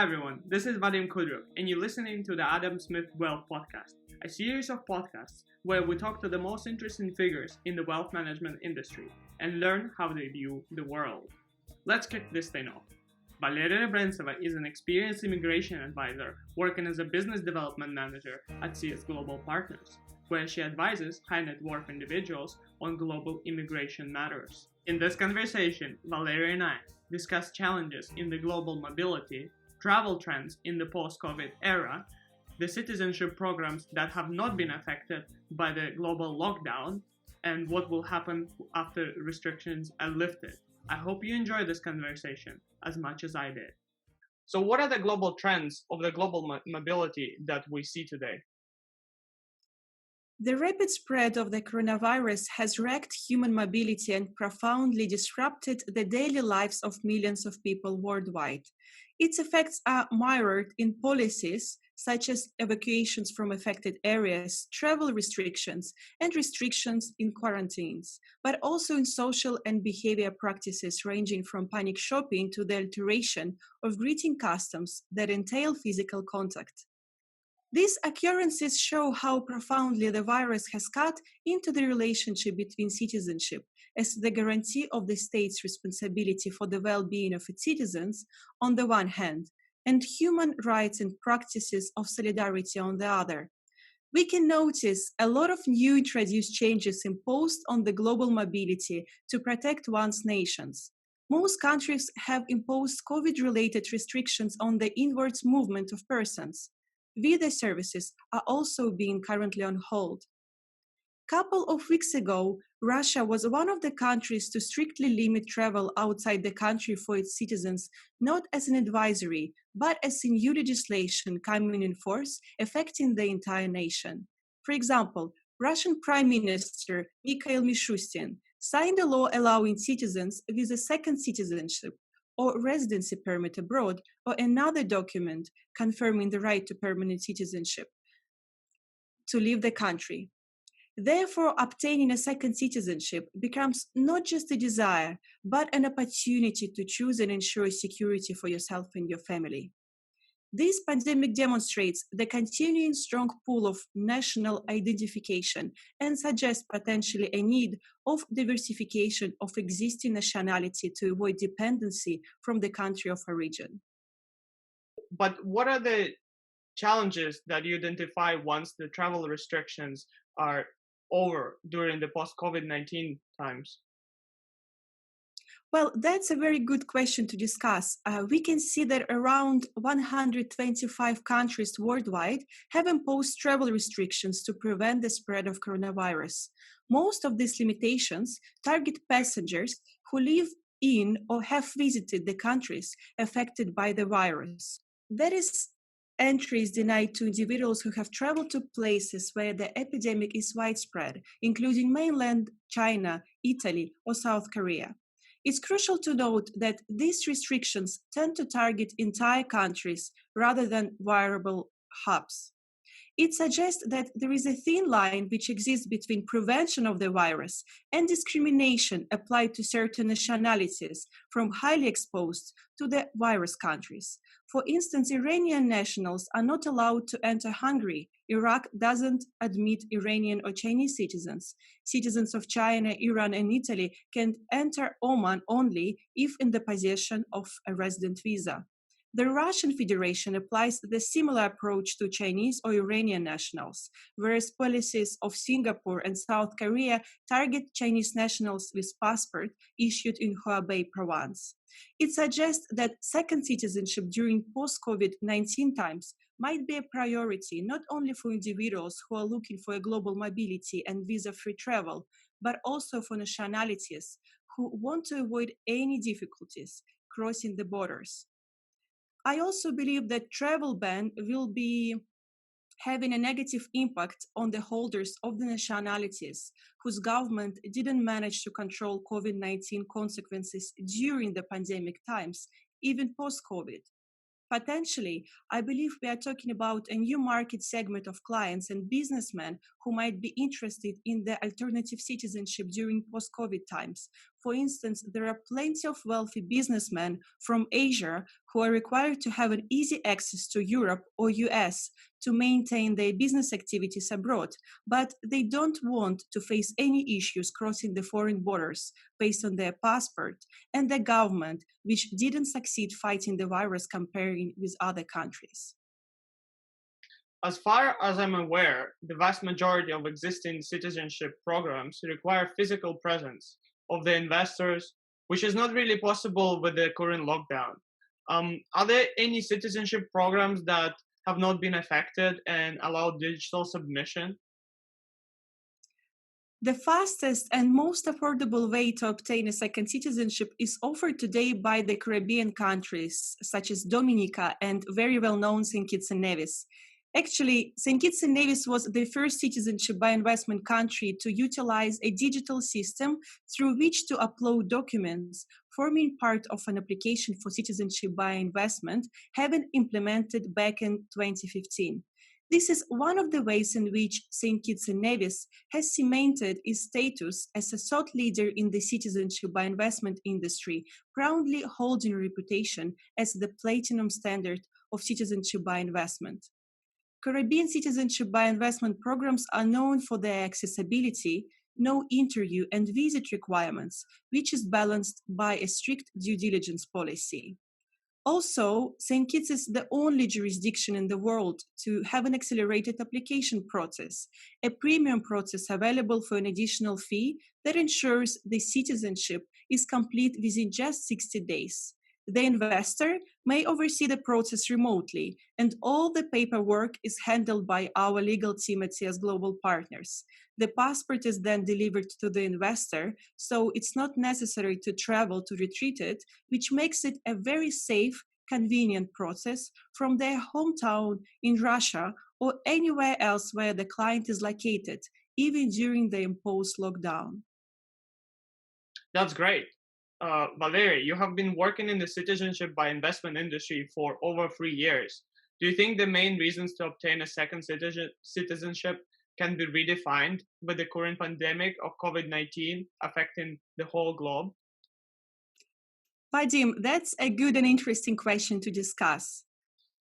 Hi everyone, this is Vadim Kudruk, and you're listening to the Adam Smith Wealth Podcast, a series of podcasts where we talk to the most interesting figures in the wealth management industry and learn how they view the world. Let's kick this thing off. Valeria Rebrentseva is an experienced immigration advisor working as a business development manager at CS Global Partners, where she advises high net worth individuals on global immigration matters. In this conversation, Valeria and I discuss challenges in the global mobility, travel trends in the post-COVID era, the citizenship programs that have not been affected by the global lockdown, and what will happen after restrictions are lifted. I hope you enjoy this conversation as much as I did. So what are the global trends of the global mobility that we see today? The rapid spread of the coronavirus has wrecked human mobility and profoundly disrupted the daily lives of millions of people worldwide. Its effects are mirrored in policies such as evacuations from affected areas, travel restrictions, and restrictions in quarantines, but also in social and behavior practices ranging from panic shopping to the alteration of greeting customs that entail physical contact. These occurrences show how profoundly the virus has cut into the relationship between citizenship as the guarantee of the state's responsibility for the well-being of its citizens on the one hand, and human rights and practices of solidarity on the other. We can notice a lot of new introduced changes imposed on the global mobility to protect one's nations. Most countries have imposed COVID-related restrictions on the inwards movement of persons. Visa services are also being currently on hold. Couple of weeks ago, Russia was one of the countries to strictly limit travel outside the country for its citizens, not as an advisory, but as a new legislation coming in force affecting the entire nation. For example, Russian Prime Minister Mikhail Mishustin signed a law allowing citizens with a second citizenship or residency permit abroad, or another document confirming the right to permanent citizenship to leave the country. Therefore, obtaining a second citizenship becomes not just a desire, but an opportunity to choose and ensure security for yourself and your family. This pandemic demonstrates the continuing strong pull of national identification and suggests potentially a need of diversification of existing nationality to avoid dependency from the country of origin. But what are the challenges that you identify once the travel restrictions are over during the post-COVID-19 times? Well, that's a very good question to discuss. We can see that around 125 countries worldwide have imposed travel restrictions to prevent the spread of coronavirus. Most of these limitations target passengers who live in or have visited the countries affected by the virus. That is, entry is denied to individuals who have traveled to places where the epidemic is widespread, including mainland China, Italy, or South Korea. It's crucial to note that these restrictions tend to target entire countries rather than vulnerable hubs. It suggests that there is a thin line which exists between prevention of the virus and discrimination applied to certain nationalities from highly exposed to the virus countries. For instance, Iranian nationals are not allowed to enter Hungary. Iraq doesn't admit Iranian or Chinese citizens. Citizens of China, Iran, and Italy can enter Oman only if in the possession of a resident visa. The Russian Federation applies the similar approach to Chinese or Iranian nationals, whereas policies of Singapore and South Korea target Chinese nationals with passport issued in Hubei province. It suggests that second citizenship during post-COVID-19 times might be a priority not only for individuals who are looking for a global mobility and visa-free travel, but also for nationalities who want to avoid any difficulties crossing the borders. I also believe that travel ban will be having a negative impact on the holders of the nationalities whose government didn't manage to control COVID-19 consequences during the pandemic times, even post-COVID. Potentially, I believe we are talking about a new market segment of clients and businessmen who might be interested in the alternative citizenship during post-COVID times. For instance, there are plenty of wealthy businessmen from Asia who are required to have an easy access to Europe or US to maintain their business activities abroad, but they don't want to face any issues crossing the foreign borders based on their passport and the government, which didn't succeed fighting the virus comparing with other countries. As far as I'm aware, the vast majority of existing citizenship programs require physical presence of the investors, which is not really possible with the current lockdown. Are there any citizenship programs that have not been affected and allow digital submission? The fastest and most affordable way to obtain a second citizenship is offered today by the Caribbean countries, such as Dominica and very well-known St. Kitts and Nevis. Actually, St. Kitts and Nevis was the first citizenship by investment country to utilize a digital system through which to upload documents forming part of an application for citizenship by investment, having implemented back in 2015. This is one of the ways in which St. Kitts and Nevis has cemented its status as a thought leader in the citizenship by investment industry, proudly holding a reputation as the platinum standard of citizenship by investment. Caribbean citizenship by investment programs are known for their accessibility, no interview and visit requirements, which is balanced by a strict due diligence policy. Also, St. Kitts is the only jurisdiction in the world to have an accelerated application process, a premium process available for an additional fee that ensures the citizenship is complete within just 60 days. The investor may oversee the process remotely, and all the paperwork is handled by our legal team at CS Global Partners. The passport is then delivered to the investor, so it's not necessary to travel to retrieve it, which makes it a very safe, convenient process from their hometown in Russia or anywhere else where the client is located, even during the imposed lockdown. That's great. Valeria, you have been working in the citizenship by investment industry for over 3 years. Do you think the main reasons to obtain a second citizenship can be redefined with the current pandemic of COVID-19 affecting the whole globe? Vadim, that's a good and interesting question to discuss.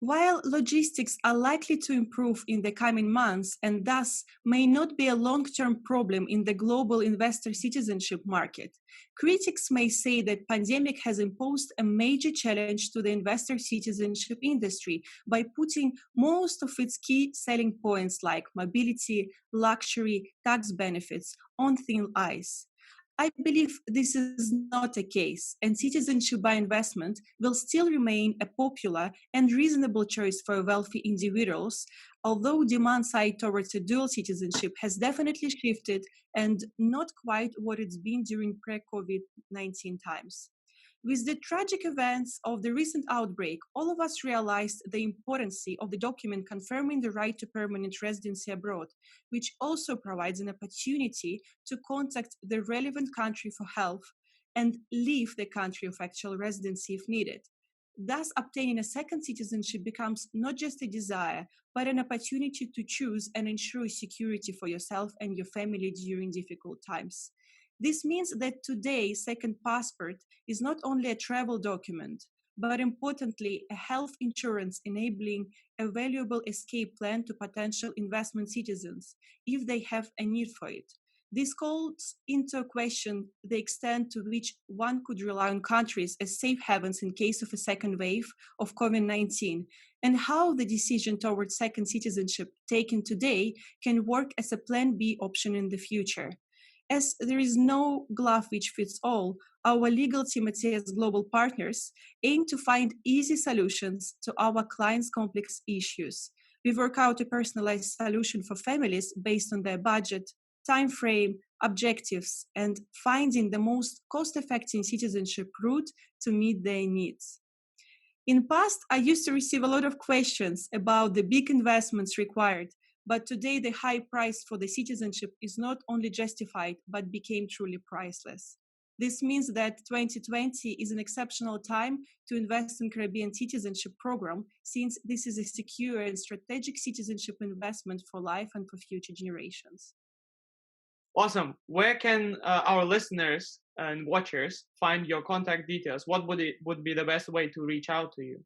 While logistics are likely to improve in the coming months and thus may not be a long-term problem in the global investor citizenship market, critics may say that pandemic has imposed a major challenge to the investor citizenship industry by putting most of its key selling points like mobility, luxury, tax benefits on thin ice. I believe this is not the case, and citizenship by investment will still remain a popular and reasonable choice for wealthy individuals, although demand side towards a dual citizenship has definitely shifted and not quite what it's been during pre-COVID-19 times. With the tragic events of the recent outbreak, all of us realized the importance of the document confirming the right to permanent residency abroad, which also provides an opportunity to contact the relevant country for help and leave the country of actual residency if needed. Thus, obtaining a second citizenship becomes not just a desire, but an opportunity to choose and ensure security for yourself and your family during difficult times. This means that today, second passport is not only a travel document, but importantly, a health insurance enabling a valuable escape plan to potential investment citizens if they have a need for it. This calls into question the extent to which one could rely on countries as safe havens in case of a second wave of COVID-19, and how the decision towards second citizenship taken today can work as a Plan B option in the future. As there is no glove which fits all, our legal team at CS Global Partners aim to find easy solutions to our clients' complex issues. We work out a personalized solution for families based on their budget, time frame, objectives, and finding the most cost-effective citizenship route to meet their needs. In past, I used to receive a lot of questions about the big investments required, but today the high price for the citizenship is not only justified, but became truly priceless. This means that 2020 is an exceptional time to invest in Caribbean citizenship program, since this is a secure and strategic citizenship investment for life and for future generations. Awesome. Where can our listeners and watchers find your contact details, what would be the best way to reach out to you?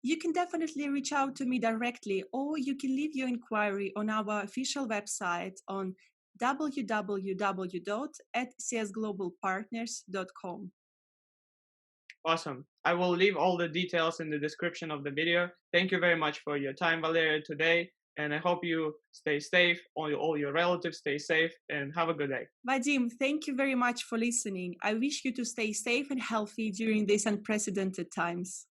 You can definitely reach out to me directly, or you can leave your inquiry on our official website on www.csglobalpartners.com. Awesome. I will leave all the details in the description of the video. Thank you very much for your time, Valeria, today. And I hope you stay safe, all your relatives stay safe, and have a good day. Vadim, thank you very much for listening. I wish you to stay safe and healthy during these unprecedented times.